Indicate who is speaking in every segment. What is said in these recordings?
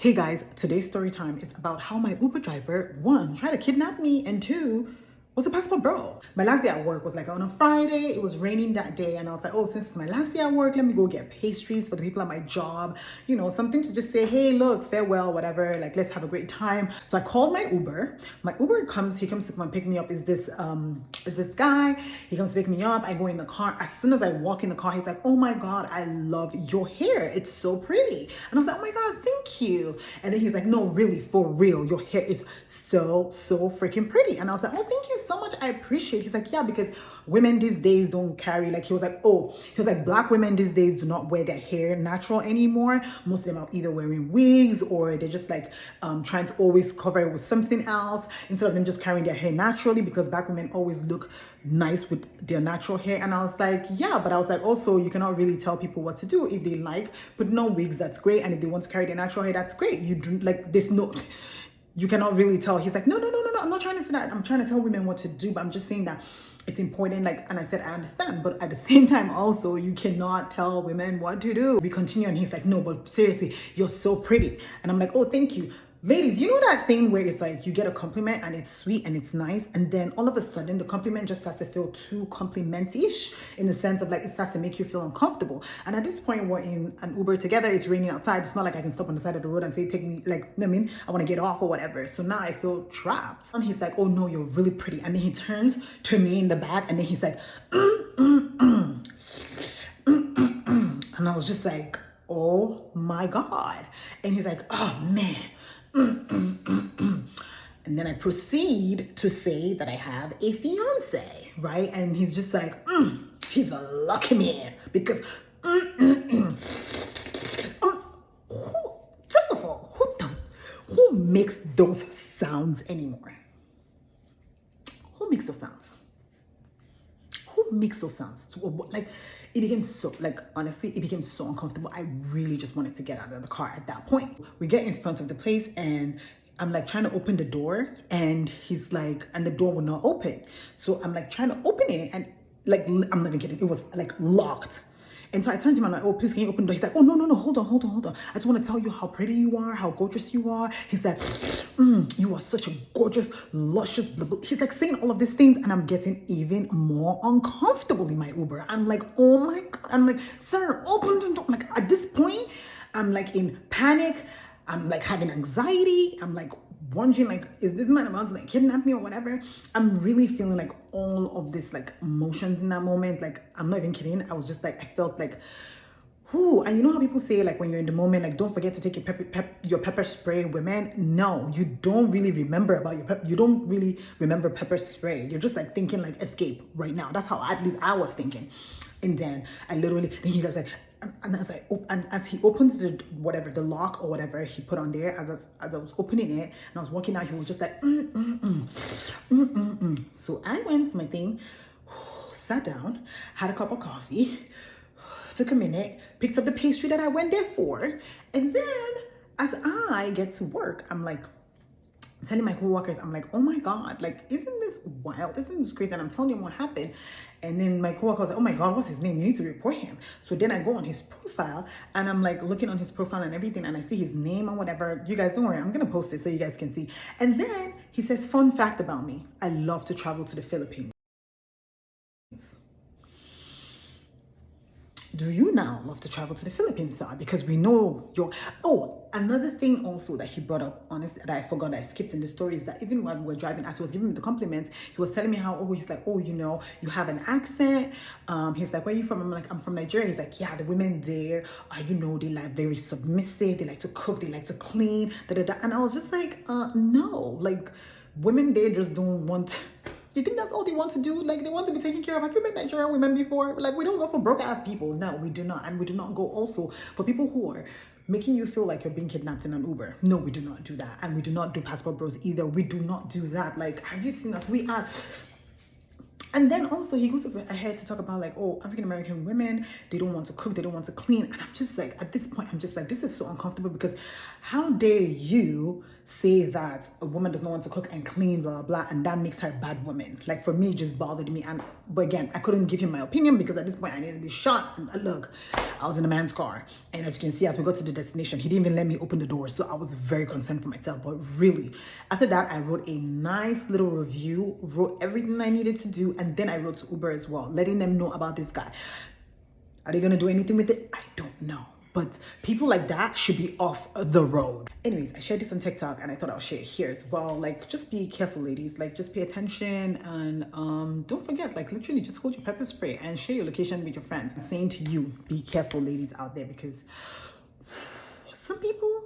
Speaker 1: Hey guys, today's story time is about how my Uber driver, one, tried to kidnap me, and two, was a passport bro. My last day at work was like on a Friday. It was raining that day, and I was like, oh, since it's my last day at work, let me go get pastries for the people at my job. You know, something to just say, hey, look, farewell, whatever. Like, let's have a great time. So I called my Uber. My Uber comes. He comes to come and pick me up. Is this guy? He comes to pick me up. I go in the car. As soon as I walk in the car, he's like, oh my god, I love your hair. It's so pretty. And I was like, oh my god, thank you. And then he's like, no, really, for real, your hair is so freaking pretty. And I was like, oh, thank you so much, I appreciate it. He's like, yeah, because women these days don't carry, like, he was like, black women these days do not wear their hair natural anymore. Most of them are either wearing wigs or they're just like trying to always cover it with something else instead of them just carrying their hair naturally, because black women always look nice with their natural hair. And I was like, yeah, but I was like, also, you cannot really tell people what to do. If they like putting on wigs, that's great, and if they want to carry their natural hair, that's great. You do, like, there's no, you cannot really tell. He's like, no, I'm not trying to say that. I'm trying to tell women what to do, but I'm just saying that it's important. Like, and I said, I understand, but at the same time, also, you cannot tell women what to do. We continue, and he's like, no, but seriously, you're so pretty. And I'm like, oh, thank you. Ladies, you know that thing where it's like you get a compliment and it's sweet and it's nice, and then all of a sudden the compliment just starts to feel too compliment-ish, in the sense of like it starts to make you feel uncomfortable. And at this point, we're in an Uber together. It's raining outside. It's not like I can stop on the side of the road and say, take me, like, you know what I mean, I want to get off or whatever. So now I feel trapped. And he's like, oh no, you're really pretty. And then he turns to me in the back, and then he's like, and I was just like, oh my god. And he's like, oh man. And then I proceed to say that I have a fiance, right? And he's just like, he's a lucky man because, first of all, who makes those sounds anymore? Who makes those sounds? Who makes those sounds? Like, it became so, like, honestly, it became so uncomfortable. I really just wanted to get out of the car at that point. We get in front of the place, and I'm like trying to open the door, and he's like, and the door will not open. So I'm like trying to open it, and like, I'm not even kidding, it was like locked. And so I turned to him, I'm like, oh, please, can you open the door? He's like, oh, no, hold on. I just want to tell you how pretty you are, how gorgeous you are. He's like, you are such a gorgeous, luscious, blah, blah. He's like saying all of these things, and I'm getting even more uncomfortable in my Uber. I'm like, oh my God. I'm like, sir, open the door. Like, at this point, I'm like in panic. I'm like having anxiety. I'm like wondering, like, is this man about to like kidnap me or whatever? I'm really feeling like all of this like emotions in that moment. Like, I'm not even kidding. I was just like, I felt like, whoo. And you know how people say, like, when you're in the moment, like, don't forget to take your pepper spray. Women, no, you don't really remember about you don't really remember pepper spray. You're just like thinking like escape right now. That's how at least I was thinking. And then then he goes like, and as he opens the whatever, the lock or whatever he put on there, as I was opening it and I was walking out, he was just like, So I went to my thing, sat down, had a cup of coffee, took a minute, picked up the pastry that I went there for, and then as I get to work, I'm like telling my coworkers, I'm like, oh my God, like, isn't this wild? Isn't this crazy? And I'm telling them what happened. And then my coworker was like, oh my God, what's his name? You need to report him. So then I go on his profile, and I'm like looking on his profile and everything, and I see his name or whatever. You guys don't worry, I'm gonna post it so you guys can see. And then he says, fun fact about me, I love to travel to the Philippines. Do you now love to travel to the Philippines, sir? Because we know you're... Oh, another thing also that he brought up, honestly, that I forgot, that I skipped in the story, is that even while we were driving, as he was giving me the compliments, he was telling me how, he's like, oh, you know, you have an accent. He's like, where are you from? I'm like, I'm from Nigeria. He's like, yeah, the women there are, you know, they like very submissive. They like to cook. They like to clean. Da, da, da. And I was just like, no, like, women there just don't want... You think that's all they want to do? Like, they want to be taken care of? Have you met Nigerian women before? Like, we don't go for broke ass people. No, we do not. And we do not go also for people who are making you feel like you're being kidnapped in an Uber. No, we do not do that. And we do not do passport bros either. We do not do that. Like, have you seen us? We are... And then also he goes ahead to talk about like, oh, African American women, they don't want to cook, they don't want to clean. And I'm just like, at this point, I'm just like, this is so uncomfortable, because how dare you say that a woman does not want to cook and clean, blah, blah, and that makes her a bad woman. Like, for me, it just bothered me. And but again, I couldn't give him my opinion, because at this point I needed to be shot. And look, I was in a man's car. And as you can see, as we got to the destination, he didn't even let me open the door. So I was very concerned for myself. But really, after that, I wrote a nice little review, wrote everything I needed to do, and then I wrote to Uber as well, letting them know about this guy. Are they gonna do anything with it? I don't know. But people like that should be off the road. Anyways, I shared this on TikTok, and I thought I'll share it here as well. Like, just be careful, ladies. Like, just pay attention, and don't forget, like, literally just hold your pepper spray and share your location with your friends. I'm saying to you, be careful, ladies out there, because some people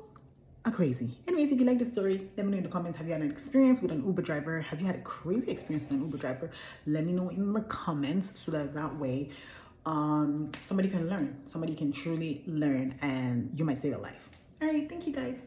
Speaker 1: are crazy. Anyways, if you like this story, let me know in the comments. Have you had an experience with an Uber driver? Have you had a crazy experience with an Uber driver? Let me know in the comments, so that way somebody can learn. Somebody can truly learn, and you might save a life. All right, thank you guys.